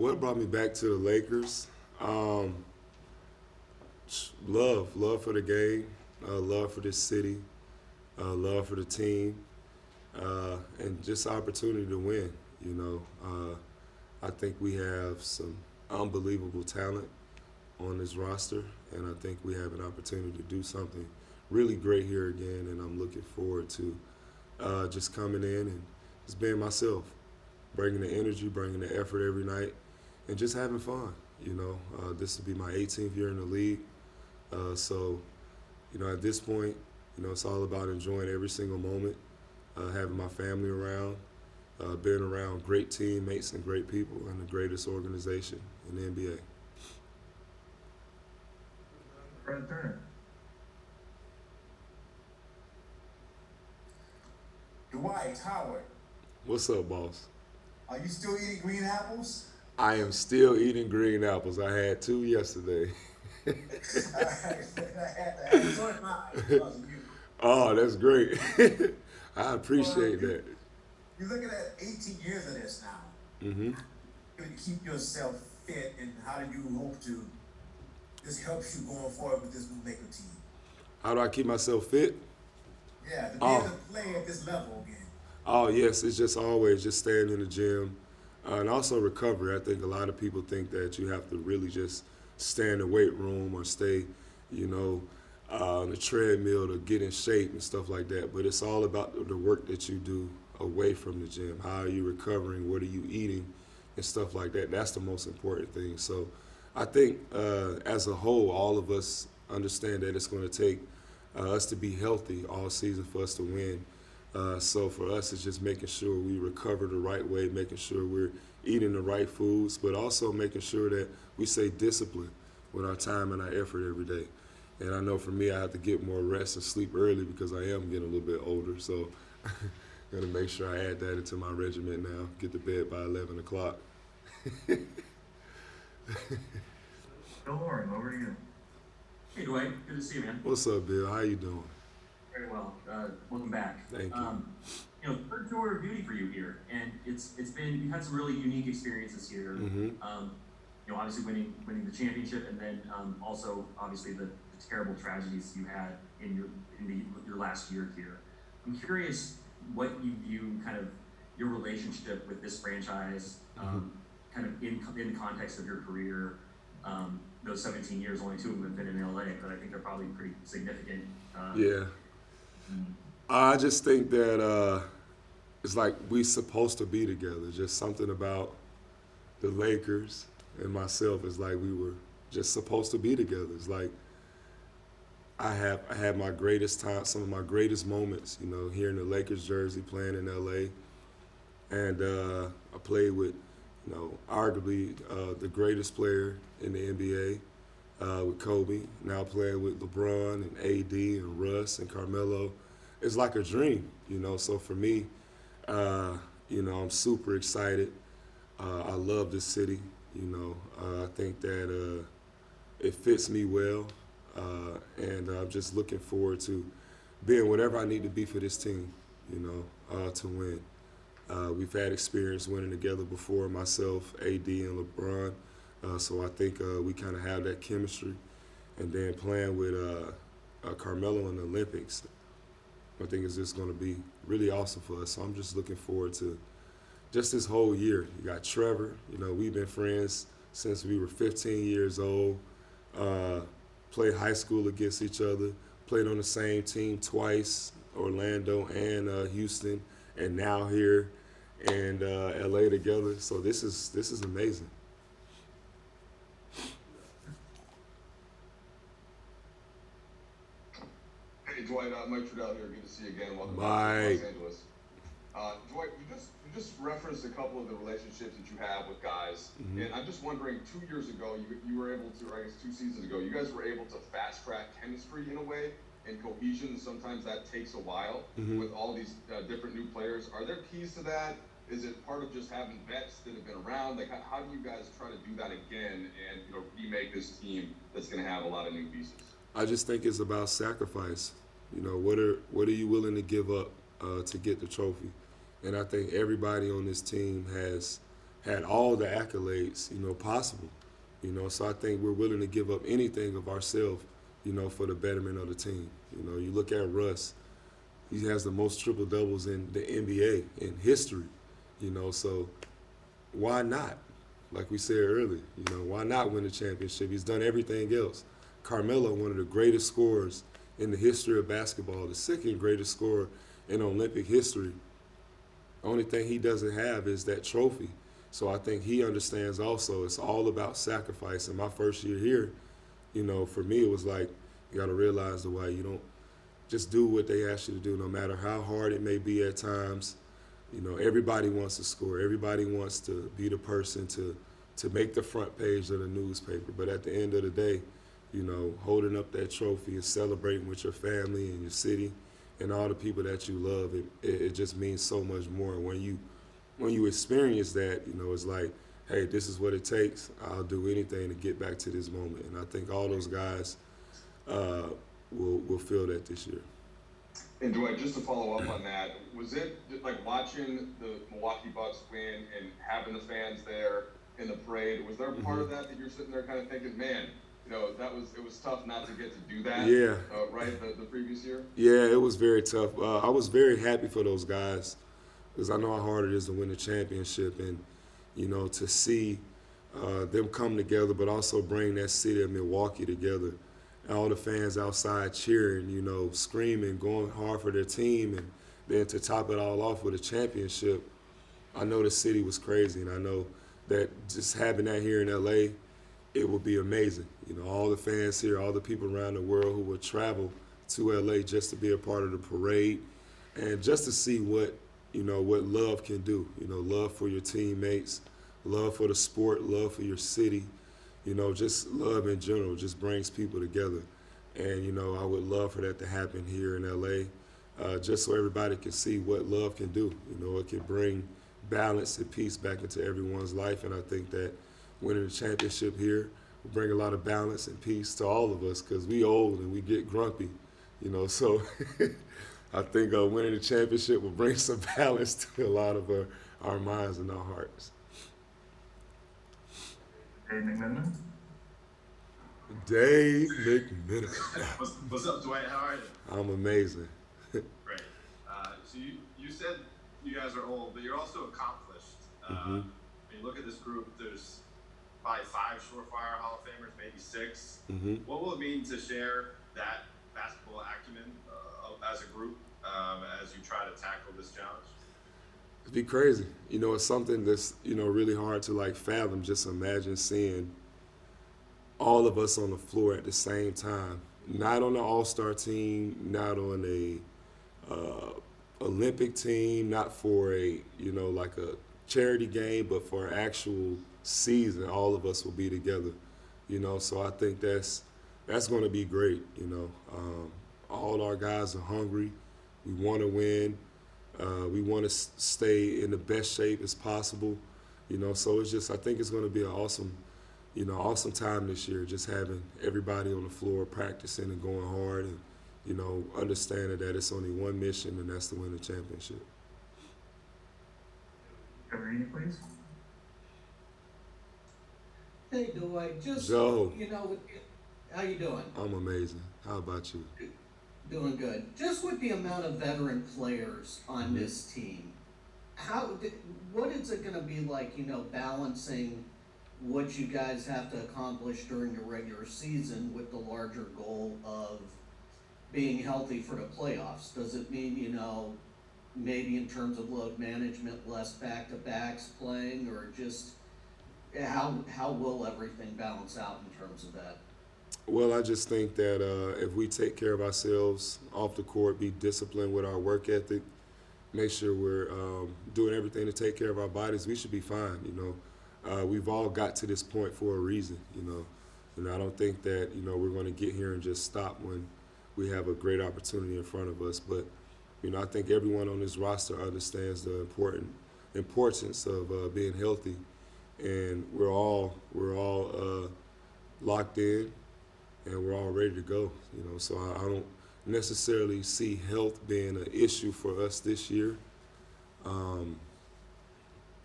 What brought me back to the Lakers? Um, love for the game, love for this city, love for the team, and just opportunity to win. You know, I think we have some unbelievable talent on this roster, and I think we have an opportunity to do something really great here again. And I'm looking forward to just coming in and just being myself, bringing the energy, bringing the effort every night, and just having fun. You know, this will be my 18th year in the league, so you know at this point, you know it's all about enjoying every single moment, having my family around, being around great teammates and great people, and the greatest organization in the NBA. Fred Turner. Dwight Howard, What's up, boss? are you still eating green apples? I am still eating green apples. I had two yesterday. I had to enjoy mine because of you. Oh, that's great. I Well, appreciate that. you're looking at 18 years of this now. Hmm. How do you keep yourself fit, and how do you hope to this helps you going forward with this new Laker team? How do I keep myself fit? Yeah, to be able Oh, to play at this level again. oh yes, it's just always just staying in the gym, and also recovery. I think a lot of people think that you have to really just stay in the weight room or stay, you know, on the treadmill to get in shape and stuff like that. But it's all about the work that you do away from the gym. How are you recovering? What are you eating? And stuff like that. That's the most important thing. So I think as a whole, all of us understand that it's going to take us to be healthy all season for us to win. So for us, it's just making sure we recover the right way, making sure we're eating the right foods, but also making sure that we stay disciplined with our time and our effort every day. And I know for me, I have to get more rest and sleep early because I am getting a little bit older. So got to make sure I add that into my regimen now. Get to bed by 11 o'clock. Bill Lauren, over to you. Hey Dwight, good to see you, man. What's up, Bill? How you doing? Very well. Welcome back. Thank you. Third tour of duty for you here, and it's been you've had some really unique experiences here. Hmm. Obviously winning the championship, and then also obviously the terrible tragedies you had in your last year here. I'm curious what you view kind of your relationship with this franchise, kind of in the context of your career. Those 17 years, only two of them have been in LA, but I think they're probably pretty significant. Yeah. I just think that it's like we supposed to be together. Just something about the Lakers and myself is like we were just supposed to be together. It's like I had my greatest time, some of my greatest moments, you know, here in the Lakers jersey, playing in LA, and I played with, you know, arguably the greatest player in the NBA with Kobe. Now playing with LeBron and AD and Russ and Carmelo. It's like a dream, you know. So for me, I'm super excited. I love this city, you know. I think that it fits me well, and I'm just looking forward to being whatever I need to be for this team, you know, to win. We've had experience winning together before, myself, AD, and LeBron. So I think we kind of have that chemistry. And then playing with Carmelo in the Olympics, I think it's just going to be really awesome for us. So I'm just looking forward to just this whole year. You got Trevor. You know, we've been friends since we were 15 years old. Played high school against each other. Played on the same team twice, Orlando and Houston, and now here and LA together. So this is amazing. Hey Dwight, Mike Trudell here. Good to see you again. Welcome back to Los Mike. Angeles. Dwight, you just referenced a couple of the relationships that you have with guys, Hmm. and I'm just wondering. 2 years ago, you were able to, or I guess 2 seasons ago, you guys were able to fast track chemistry in a way and cohesion. And sometimes that takes a while Hmm. with all these different new players. Are there keys to that? Is it part of just having vets that have been around? Like, how do you guys try to do that again and remake this team that's going to have a lot of new pieces? I just think it's about sacrifice. You know, what are you willing to give up to get the trophy? And I think everybody on this team has had all the accolades, possible. So I think we're willing to give up anything of ourselves, for the betterment of the team. You look at Russ, he has the most triple doubles in the NBA in history, so why not? Like we said earlier, why not win the championship? He's done everything else. Carmelo, one of the greatest scorers in the history of basketball, the second greatest scorer in Olympic history. The only thing he doesn't have is that trophy. So I think he understands also it's all about sacrifice. And my first year here, for me, it was like, you got to realize the way you don't just do what they ask you to do, no matter how hard it may be at times. Everybody wants to score. Everybody wants to be the person to make the front page of the newspaper. But at the end of the day, holding up that trophy and celebrating with your family and your city and all the people that you love, it just means so much more. When you experience that, it's like, hey, this is what it takes. I'll do anything to get back to this moment. And I think all those guys will feel that this year. And Dwight, just to follow up on that, was it like watching the Milwaukee Bucks win and having the fans there in the parade? Was there a part of that you're sitting there kind of thinking, man, it was tough not to get to do that? Yeah. Right, the previous year. Yeah, it was very tough. I was very happy for those guys because I know how hard it is to win the championship and to see them come together, but also bring that city of Milwaukee together. All the fans outside cheering, screaming, going hard for their team, and then to top it all off with a championship. I know the city was crazy, and I know that just having that here in LA, it will be amazing. All the fans here, all the people around the world who will travel to LA just to be a part of the parade and just to see what love can do. Love for your teammates, love for the sport, love for your city. Just love in general just brings people together. And, I would love for that to happen here in LA, just so everybody can see what love can do. It can bring balance and peace back into everyone's life. And I think that winning the championship here will bring a lot of balance and peace to all of us because we old and we get grumpy, so I think winning the championship will bring some balance to a lot of our minds and our hearts. Dave McMenamin. Dave McMenamin. What's up, Dwight? How are you? I'm amazing. Great. So you said you guys are old, but you're also accomplished. When you look at this group, there's probably 5 surefire Hall of Famers, maybe 6. What will it mean to share that basketball acumen as a group as you try to tackle this challenge? It'd be crazy. It's something that's, really hard to fathom. Just imagine seeing all of us on the floor at the same time. Not on the all-star team, not on a Olympic team, not for a, like a charity game, but for an actual season, all of us will be together. So I think that's going to be great. All our guys are hungry. We want to win. We want to stay in the best shape as possible, so I think it's going to be an awesome time this year, just having everybody on the floor practicing and going hard and, understanding that it's only one mission, and that's to win the championship. Irene, please. Hey, Dwight, Joe. How you doing? I'm amazing. How about you? Doing good. Just with the amount of veteran players on this team, what is it going to be like, balancing what you guys have to accomplish during the regular season with the larger goal of being healthy for the playoffs? Does it mean, maybe in terms of load management, less back-to-backs playing, or just how will everything balance out in terms of that? Well, I just think that if we take care of ourselves off the court, be disciplined with our work ethic, make sure we're doing everything to take care of our bodies, we should be fine. We've all got to this point for a reason. And I don't think that we're going to get here and just stop when we have a great opportunity in front of us. But I think everyone on this roster understands the importance of being healthy, and we're all locked in. And we're all ready to go, So I don't necessarily see health being an issue for us this year.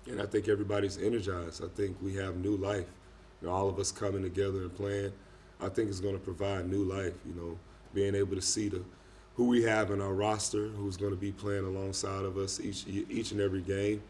And I think everybody's energized. I think we have new life. All of us coming together and playing, I think it's going to provide new life. Being able to see who we have in our roster, who's going to be playing alongside of us each and every game.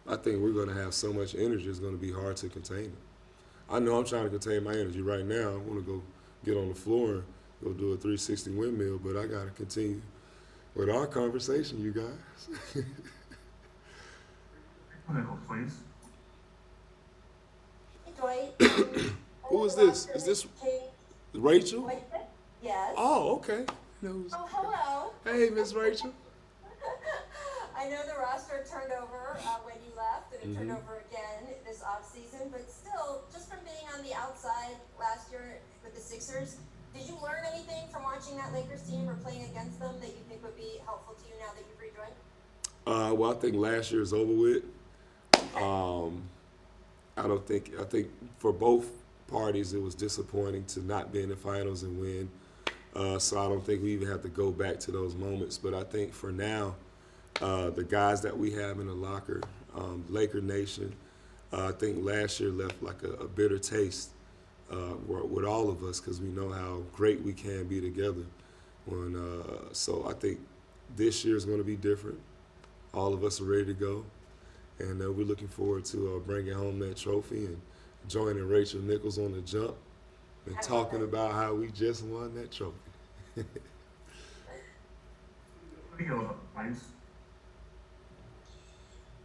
I think we're going to have so much energy, it's going to be hard to contain it. I know I'm trying to contain my energy right now. I want to go get on the floor and go do a 360 windmill, but I got to continue with our conversation, you guys. Nickel, please. Hey, Dwight. Who is this? Is this Rachel? What? Yes. Oh, okay. Oh, hello. Hey, Miss Rachel. I know the roster turned over when you left, and it turned over again this offseason, but still, just from being on the outside last year with the Sixers, did you learn anything from watching that Lakers team or playing against them that you think would be helpful to you now that you've rejoined? Well, I think last year is over with. I think for both parties it was disappointing to not be in the finals and win. So I don't think we even have to go back to those moments. But I think for now, the guys that we have in the locker, Laker Nation, I think last year left like a bitter taste with all of us because we know how great we can be together. So I think this year is going to be different. All of us are ready to go. And we're looking forward to bringing home that trophy and joining Rachel Nichols on the jump and talking about how we just won that trophy.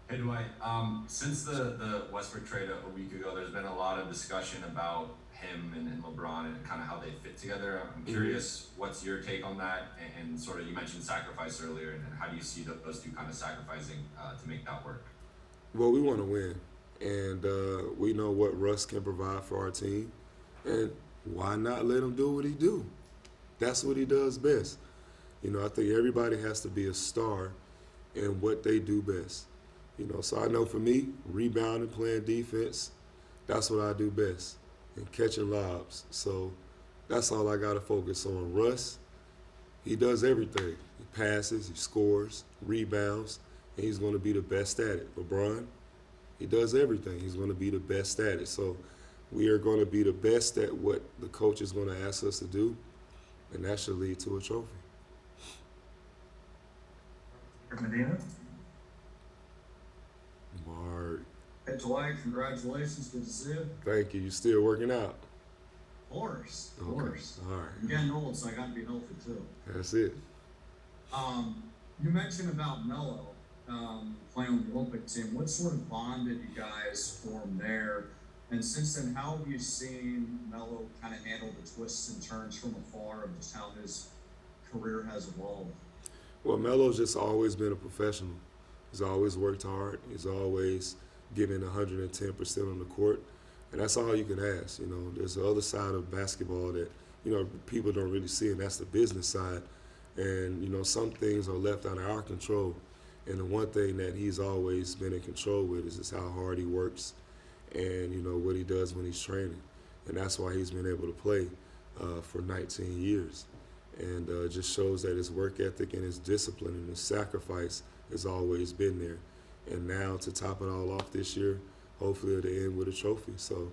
Hey Dwight, since the Westbrook trade a week ago, there's been a lot of discussion about him and LeBron and kind of how they fit together. I'm curious, what's your take on that? And sort of, you mentioned sacrifice earlier, and how do you see those two kind of sacrificing to make that work? Well, we want to win, and we know what Russ can provide for our team, and why not let him do what he do? That's what he does best. I think everybody has to be a star in what they do best. So I know for me, rebounding, playing defense, that's what I do best, and catching lobs. So that's all I got to focus on. Russ, he does everything. He passes, he scores, rebounds, and he's going to be the best at it. LeBron, he does everything. He's going to be the best at it. So we are going to be the best at what the coach is going to ask us to do, and that should lead to a trophy. Medina? Mark, Hey, Dwight, congratulations. Good to see you. thank you. You still working out? Of course. Of Okay. course. All right. I'm getting old, so I got to be healthy too. That's it. You mentioned about Melo playing on the Olympic team. What sort of bond did you guys form there? And since then, how have you seen Melo kind of handle the twists and turns from afar of just how his career has evolved? Well, Melo's just always been a professional. He's always worked hard. He's always given 110% on the court. And that's all you can ask. There's the other side of basketball that, people don't really see, and that's the business side. And, some things are left out of our control. And the one thing that he's always been in control with is just how hard he works and, what he does when he's training. And that's why he's been able to play for 19 years. And it just shows that his work ethic and his discipline and his sacrifice has always been there. And now to top it all off this year, hopefully it'll end with a trophy. So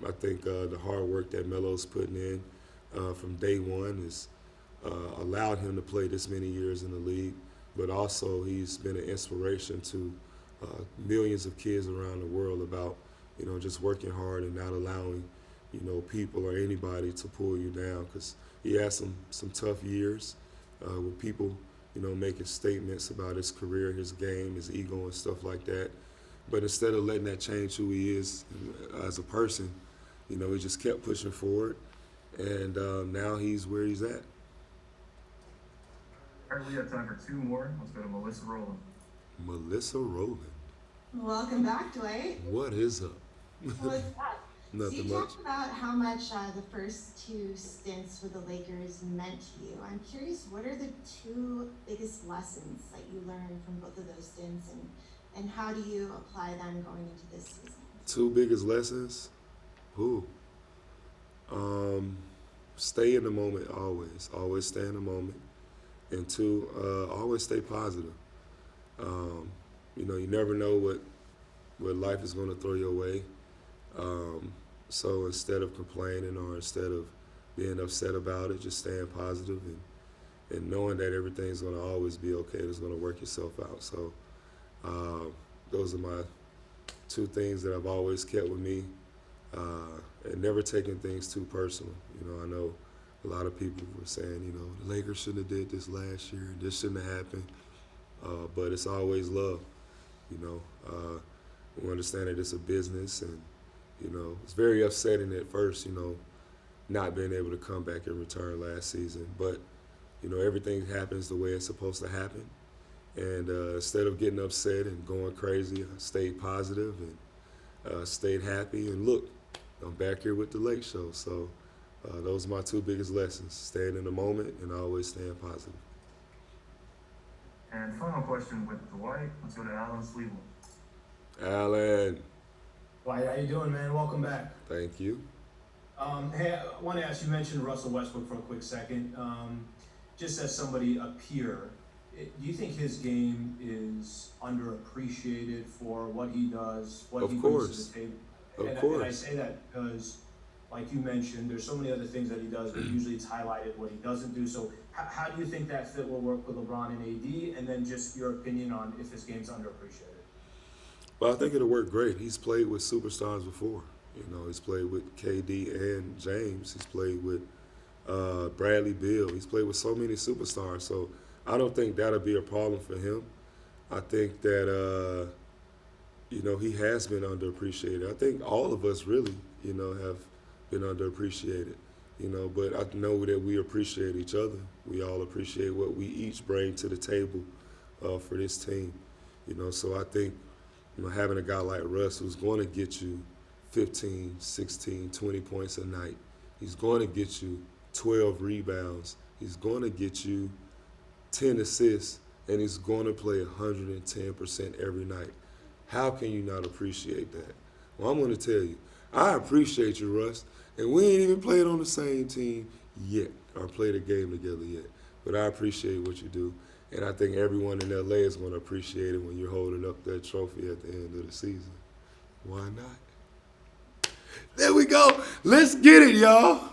I think the hard work that Melo's putting in from day one has allowed him to play this many years in the league, but also he's been an inspiration to millions of kids around the world about, just working hard and not allowing, people or anybody to pull you down, because he had some tough years with people, making statements about his career, his game, his ego and stuff like that. But instead of letting that change who he is as a person, he just kept pushing forward, and now he's where he's at. All right, we have time for two more. Let's go to Melissa Rowland. Melissa Rowland. Welcome back, Dwight. What is up? Well, so Nothing you much. talked about how much the first two stints with the Lakers meant to you. I'm curious, what are the two biggest lessons that you learned from both of those stints, and how do you apply them going into this season? Two biggest lessons? Stay in the moment always. Always stay in the moment. And two, always stay positive. You never know what what life is going to throw your way. So instead of complaining or instead of being upset about it, just staying positive and knowing that everything's going to always be okay. It's going to work itself out. So those are my two things that I've always kept with me, and never taking things too personal. You know, I know a lot of people were saying, you know, the Lakers shouldn't have did this last year, and this shouldn't have happened. But it's always love. You know, we understand that it's a business, and you know, it's very upsetting at first, you know, not being able to come back and return last season. But, you know, everything happens the way it's supposed to happen. And instead of getting upset and going crazy, I stayed positive and stayed happy. And look, I'm back here with the Lake Show. So those are my two biggest lessons, staying in the moment and always staying positive. And final question with Dwight. Let's go to Alan Cleveland. Alan, Dwight, how you doing, man? Welcome back. thank you. Hey, I want to ask, you mentioned Russell Westbrook for a quick second. Just as somebody, a peer, do you think his game is underappreciated for what he does, what Of he course. brings to the table? Of And course. I say that because, like you mentioned, there's so many other things that he does, but usually it's highlighted what he doesn't do. So how do you think that fit will work with LeBron and AD? And then just your opinion on if his game's underappreciated. Well, I think it'll work great. He's played with superstars before. You know, he's played with KD and James. He's played with Bradley Beal. He's played with so many superstars. So I don't think that'll be a problem for him. I think that, you know, he has been underappreciated. I think all of us really, you know, have been underappreciated. You know, but I know that we appreciate each other. We all appreciate what we each bring to the table for this team. You know, so I think, you know, having a guy like Russ who's going to get you 15, 16, 20 points a night. He's going to get you 12 rebounds. He's going to get you 10 assists, and he's going to play 110% every night. How can you not appreciate that? Well, I'm going to tell you, I appreciate you, Russ, and we ain't even played on the same team yet or played a game together yet, but I appreciate what you do. And I think everyone in LA is going to appreciate it when you're holding up that trophy at the end of the season. Why not? There we go. Let's get it, y'all.